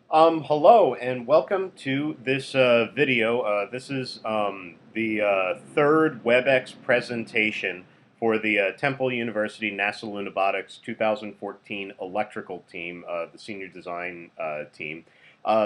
Hello and welcome to this video. This is the third WebEx presentation for the Temple University NASA Lunabotics 2014 electrical team, the senior design team.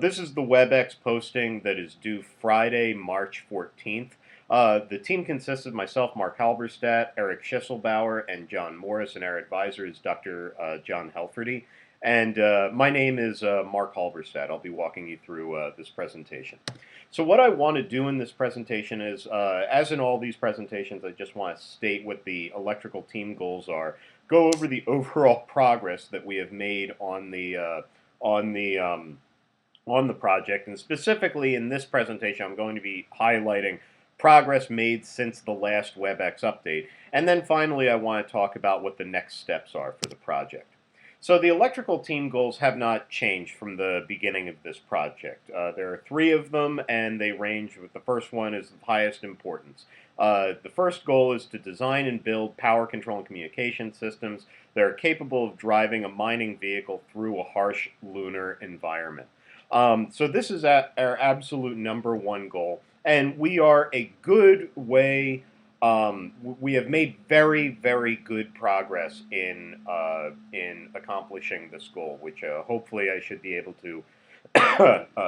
This is the WebEx posting that is due Friday, March 14th. The team consists of myself, Mark Halberstadt, Eric Schisselbauer, and John Morris, and our advisor is Dr. John Helferty. And my name is Mark Halberstadt. I'll be walking you through this presentation. So what I want to do in this presentation is, as in all these presentations, I just want to state what the electrical team goals are, go over the overall progress that we have made on the project, and specifically in this presentation, I'm going to be highlighting progress made since the last WebEx update, and then finally I want to talk about what the next steps are for the project. So the electrical team goals have not changed from the beginning of this project. There are three of them, and they range with the first one is of highest importance. The first goal is to design and build power control and communication systems that are capable of driving a mining vehicle through a harsh lunar environment. So this is our absolute number one goal, and we are a good way. We have made very, very good progress in accomplishing this goal, which hopefully I should be able to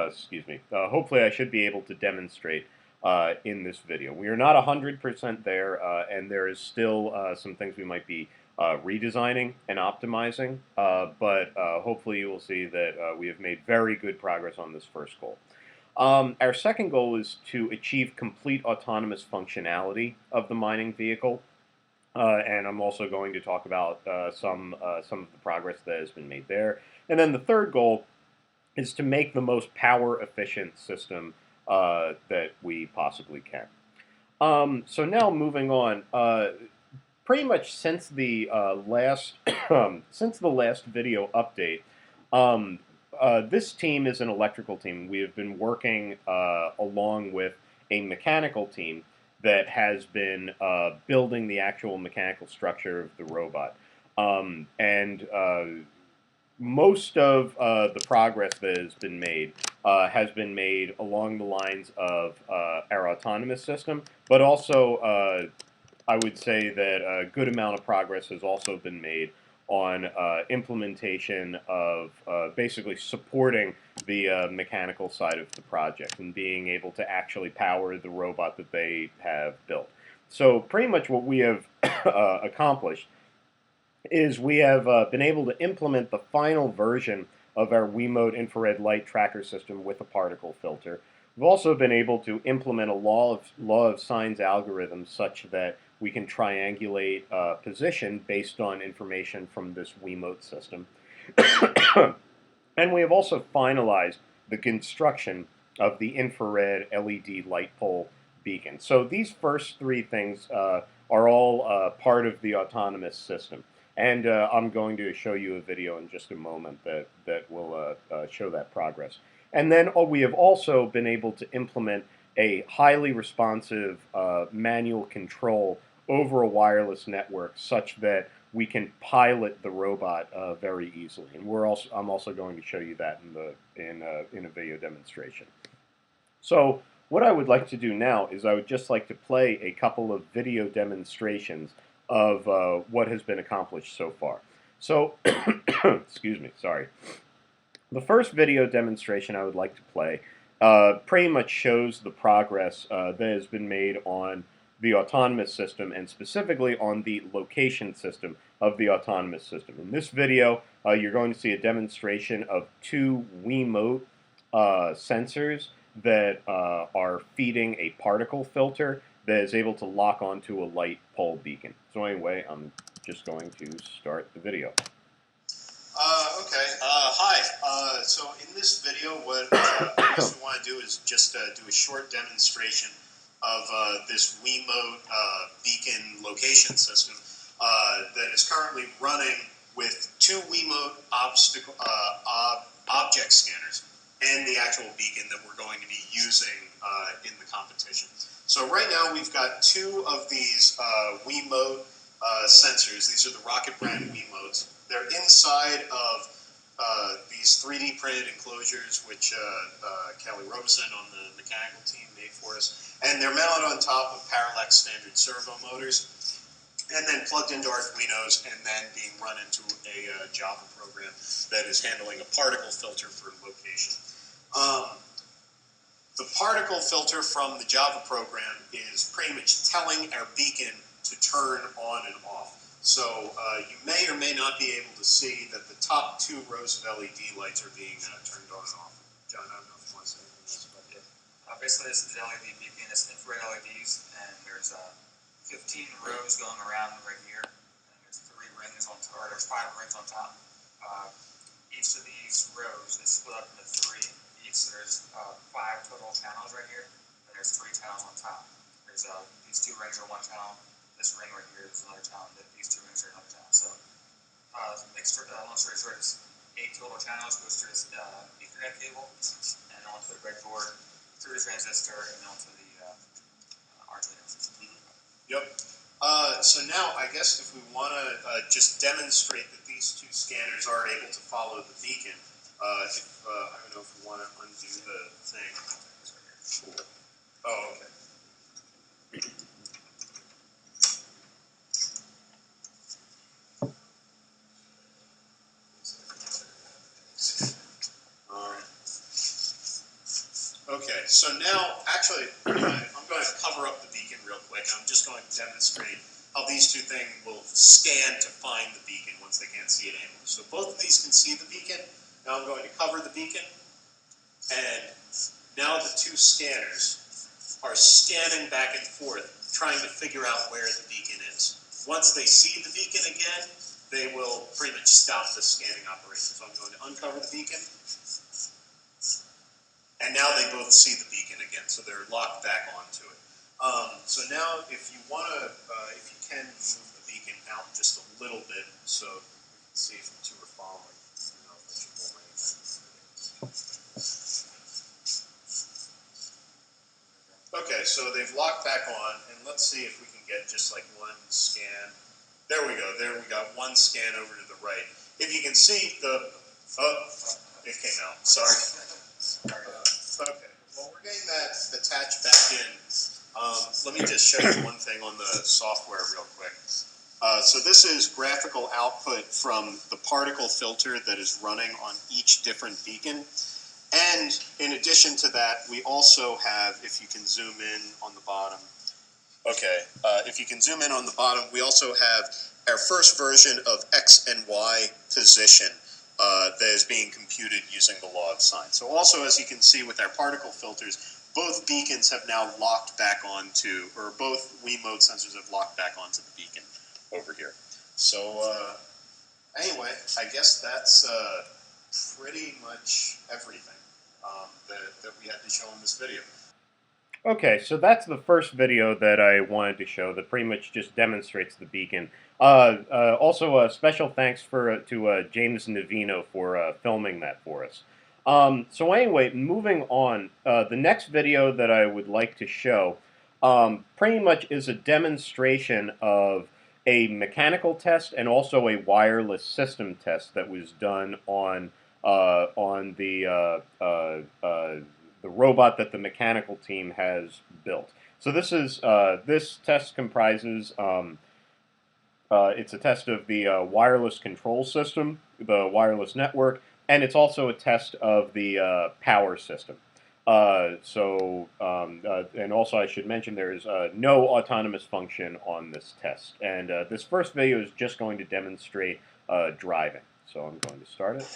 excuse me. Hopefully I should be able to demonstrate in this video. We are not 100% there, and there is still some things we might be redesigning and optimizing, but hopefully you will see that we have made very good progress on this first goal. Our second goal is to achieve complete autonomous functionality of the mining vehicle, and I'm also going to talk about some of the progress that has been made there. And then the third goal is to make the most power-efficient system that we possibly can. So now moving on, pretty much since the last since the last video update. This team is an electrical team. We have been working along with a mechanical team that has been building the actual mechanical structure of the robot. And most of the progress that has been made along the lines of our autonomous system, but also I would say that a good amount of progress has also been made on implementation of basically supporting the mechanical side of the project and being able to actually power the robot that they have built. So pretty much what we have accomplished is we have been able to implement the final version of our Wiimote infrared light tracker system with a particle filter. We've also been able to implement a law of signs algorithm such that we can triangulate position based on information from this Wiimote system. And we have also finalized the construction of the infrared LED light pole beacon. So these first three things are all part of the autonomous system. And I'm going to show you a video in just a moment that will show that progress. And then we have also been able to implement a highly responsive manual control over a wireless network such that we can pilot the robot very easily. And I'm also going to show you that in a video demonstration. So what I would like to do now is I would just like to play a couple of video demonstrations of what has been accomplished so far. So, excuse me, sorry. The first video demonstration I would like to play pretty much shows the progress that has been made on the autonomous system, and specifically on the location system of the autonomous system. In this video, you're going to see a demonstration of two Wiimote sensors that are feeding a particle filter that is able to lock onto a light pole beacon. So anyway, I'm just going to start the video. Okay. Hi. So in this video, what I guess we want to do is just do a short demonstration of this Wiimote beacon location system that is currently running with two Wiimote object scanners and the actual beacon that we're going to be using in the competition. So right now we've got two of these Wiimote sensors. These are the Rocket brand Wiimotes. They're inside of these these 3D printed enclosures, which Kelly Robeson on the mechanical team made for us, and they're mounted on top of Parallax standard servo motors, and then plugged into Arduinos, and then being run into a Java program that is handling a particle filter for location. The particle filter from the Java program is pretty much telling our beacon to turn on and off. So you may or may not be able to see that the top 2 rows of LED lights are being turned on and off. John, I don't know if you want to say anything else about that. Basically, this is the LED beacon. It's infrared LEDs, and there's 15 rows going around right here. And there's 3 rings on top, or there's 5 rings on top. Each of these rows is split up into 3 each. So there's 5 total channels right here, and there's 3 channels on top. There's these 2 rings are 1 channel. This ring right here is another channel. These 2 rings are another channel. So, long story short, it's 8 total channels. Goes through this Ethernet cable, and onto the breadboard, through the transistor, and onto the Arduino. Yep. So now, I guess if we want to just demonstrate that these 2 scanners are able to follow the beacon, I don't know if we want to undo the thing. Cool. Oh, okay. Okay, so now, actually, I'm going to cover up the beacon real quick. I'm just going to demonstrate how these 2 things will scan to find the beacon once they can't see it anymore. So both of these can see the beacon. Now I'm going to cover the beacon. And now the 2 scanners are scanning back and forth, trying to figure out where the beacon is. Once they see the beacon again, they will pretty much stop the scanning operation. So I'm going to uncover the beacon. And now they both see the beacon again, so they're locked back onto it. So now, if you want to, if you can move the beacon out just a little bit, so you can see if the 2 are following. You know, if I should pull anything. Okay, so they've locked back on, and let's see if we can get just like 1 scan. There we go. There we got 1 scan over to the right. If you can see the, it came out. Sorry. Okay, well, we're getting that attached back in. Let me just show you one thing on the software real quick. So this is graphical output from the particle filter that is running on each different beacon. And in addition to that, we also have, if you can zoom in on the bottom, okay, if you can zoom in on the bottom, we also have our first version of X and Y position. That is being computed using the law of sine. So also, as you can see with our particle filters, both beacons have now locked back onto, or both Wiimote sensors have locked back onto the beacon over here. So anyway, I guess that's pretty much everything that we had to show in this video. Okay, so that's the first video that I wanted to show that pretty much just demonstrates the beacon. Also, special thanks to James Navino for filming that for us. So anyway, moving on, the next video that I would like to show pretty much is a demonstration of a mechanical test and also a wireless system test that was done on the robot that the mechanical team has built. So this is this test comprises it's a test of the wireless control system, the wireless network, and it's also a test of the power system. And also I should mention there is no autonomous function on this test. And this first video is just going to demonstrate driving. So I'm going to start it.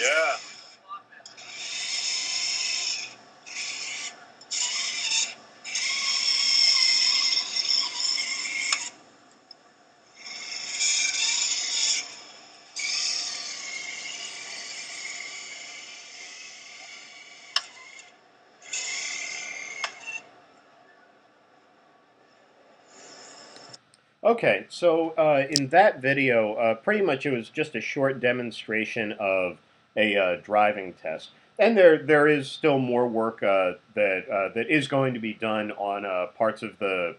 Yeah. Okay, so in that video, pretty much it was just a short demonstration of a driving test, and there is still more work that is going to be done on parts of the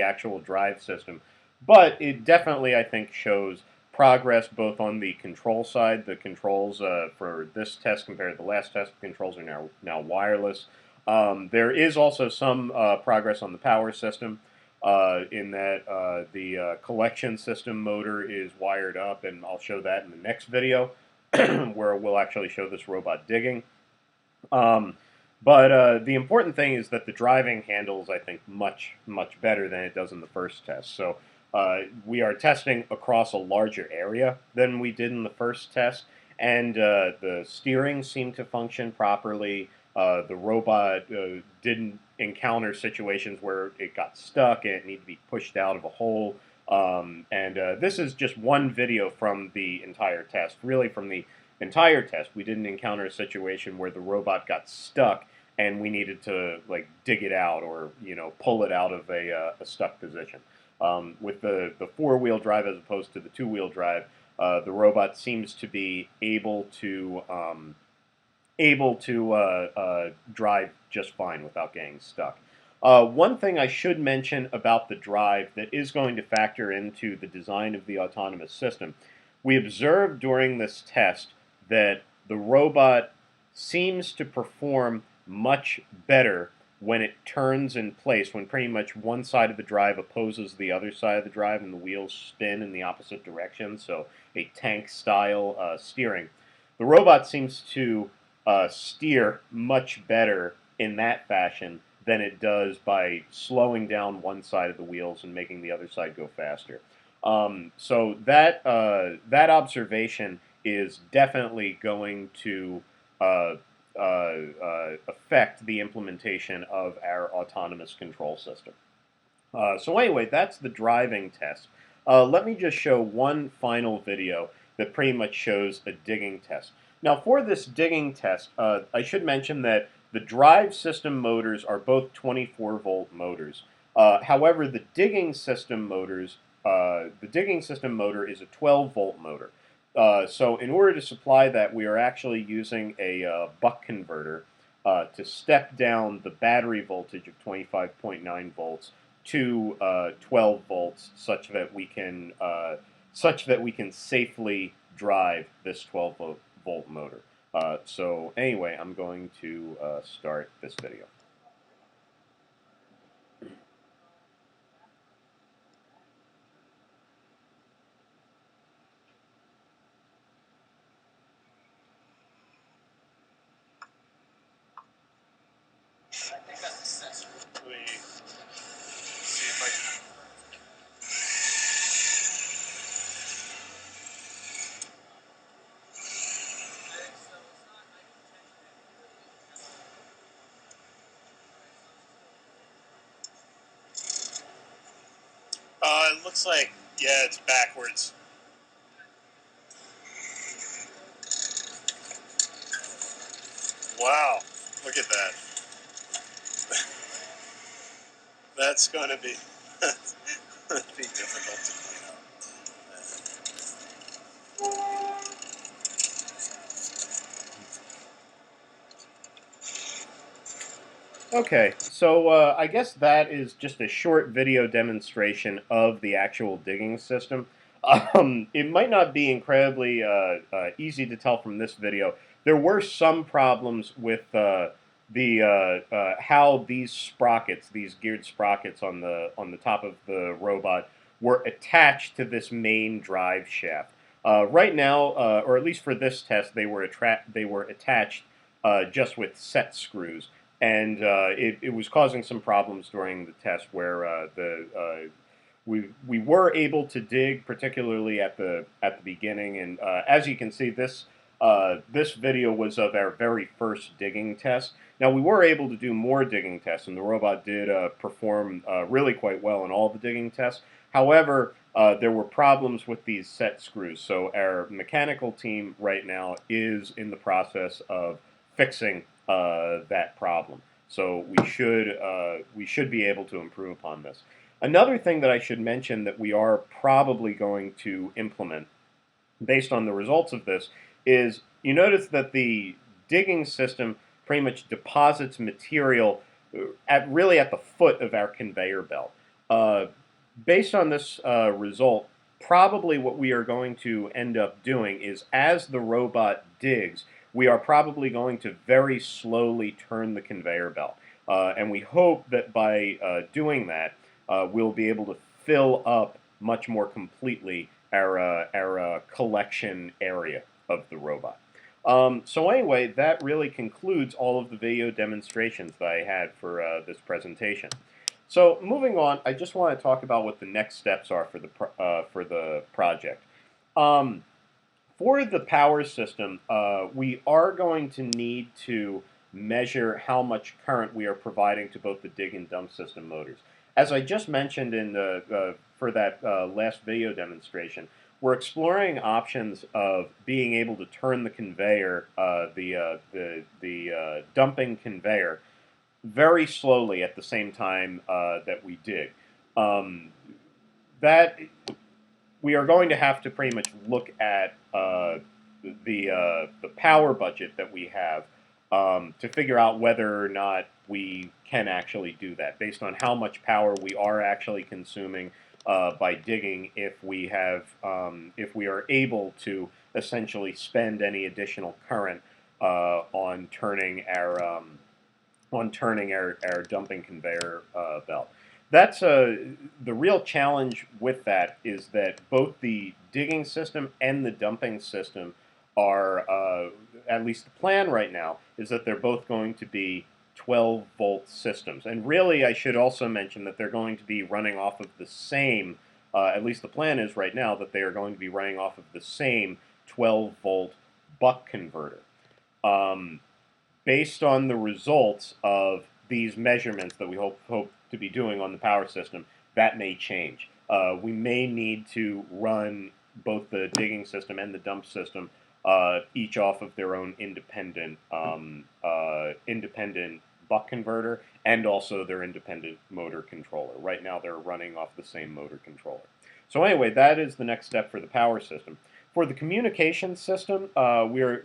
actual drive system, but it definitely I think shows progress both on the control side. The controls for this test compared to the last test, controls are now wireless. There is also some progress on the power system in that the collection system motor is wired up, and I'll show that in the next video where we'll actually show this robot digging. Um, but the important thing is that the driving handles, I think, much better than it does in the first test. So we are testing across a larger area than we did in the first test, and the steering seemed to function properly. The robot didn't encounter situations where it got stuck and it needed to be pushed out of a hole. And this is just one video from the entire test. Really, from the entire test, we didn't encounter a situation where the robot got stuck and we needed to like dig it out or pull it out of a stuck position. With the four-wheel drive as opposed to the two-wheel drive, the robot seems to be able to drive just fine without getting stuck. One thing I should mention about the drive that is going to factor into the design of the autonomous system, we observed during this test that the robot seems to perform much better when it turns in place, when pretty much one side of the drive opposes the other side of the drive and the wheels spin in the opposite direction, so a tank style steering. The robot seems to steer much better in that fashion than it does by slowing down one side of the wheels and making the other side go faster. So that observation is definitely going to affect the implementation of our autonomous control system. So anyway, that's the driving test. Let me just show one final video that pretty much shows a digging test. Now for this digging test, I should mention that the drive system motors are both 24-volt motors. However, the digging system motor is a 12-volt motor. So in order to supply that, we are actually using a buck converter to step down the battery voltage of 25.9 volts to 12 volts, such that we can safely drive this 12-volt motor. So anyway, I'm going to start this video. I think that's the sensor. Let me see if I can. It looks like, yeah, it's backwards. Wow, look at that. That's going to be, difficult to clean up. Okay, so I guess that is just a short video demonstration of the actual digging system. It might not be incredibly easy to tell from this video. There were some problems with how these sprockets, these geared sprockets on the top of the robot, were attached to this main drive shaft. Right now, or at least for this test, they were attached just with set screws, and it was causing some problems during the test where we were able to dig, particularly at the beginning, and as you can see, this video was of our very first digging test. Now we were able to do more digging tests, and the robot did perform really quite well in all the digging tests. However, there were problems with these set screws, so our mechanical team right now is in the process of fixing that problem. So we should be able to improve upon this. Another thing that I should mention that we are probably going to implement based on the results of this is you notice that the digging system pretty much deposits material really at the foot of our conveyor belt. Uh, Based on this result, probably what we are going to end up doing is as the robot digs, we are probably going to very slowly turn the conveyor belt. And we hope that by doing that, we'll be able to fill up much more completely our collection area of the robot. So anyway, that really concludes all of the video demonstrations that I had for this presentation. So moving on, I just want to talk about what the next steps are for the project. Um, for the power system, we are going to need to measure how much current we are providing to both the dig and dump system motors. As I just mentioned for that last video demonstration, we're exploring options of being able to turn the conveyor, the dumping conveyor, very slowly at the same time that we dig. Um, that we are going to have to pretty much look at the power budget that we have to figure out whether or not we can actually do that based on how much power we are actually consuming by digging. If we are able to essentially spend any additional current on turning our dumping conveyor belt. That's the real challenge with that is that both the digging system and the dumping system are, at least the plan right now, is that they're both going to be 12-volt systems. And really, I should also mention that they're going to be running off of the same, at least the plan is right now, that they are going to be running off of the same 12-volt buck converter. Based on the results of these measurements that we hope to be doing on the power system, that may change. We may need to run both the digging system and the dump system each off of their own independent buck converter and also their independent motor controller. Right now they're running off the same motor controller. So anyway, that is the next step for the power system. For the communication system,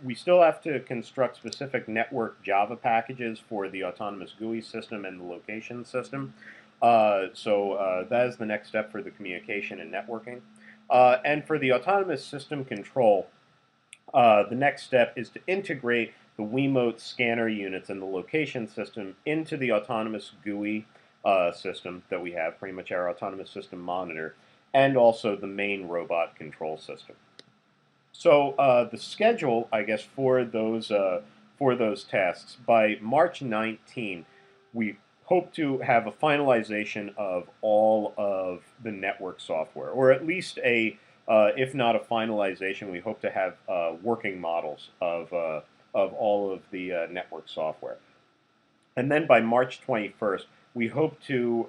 we still have to construct specific network Java packages for the autonomous GUI system and the location system. That is the next step for the communication and networking. And for the autonomous system control, the next step is to integrate the Wiimote scanner units and the location system into the autonomous GUI system that we have, pretty much our autonomous system monitor, and also the main robot control system. So the schedule, I guess, for those tasks, by March 19, we hope to have a finalization of all of the network software, or at least if not a finalization, we hope to have working models of all of the network software. And then by March 21st, we hope to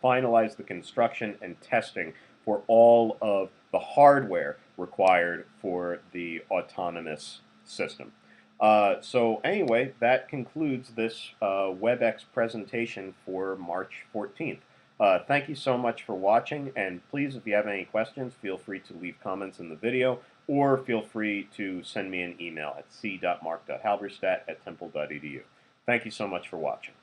finalize the construction and testing for all of the hardware required for the autonomous system. So anyway, that concludes this WebEx presentation for March 14th. Thank you so much for watching, and please, if you have any questions, feel free to leave comments in the video, or feel free to send me an email at c.mark.halberstadt@temple.edu. Thank you so much for watching.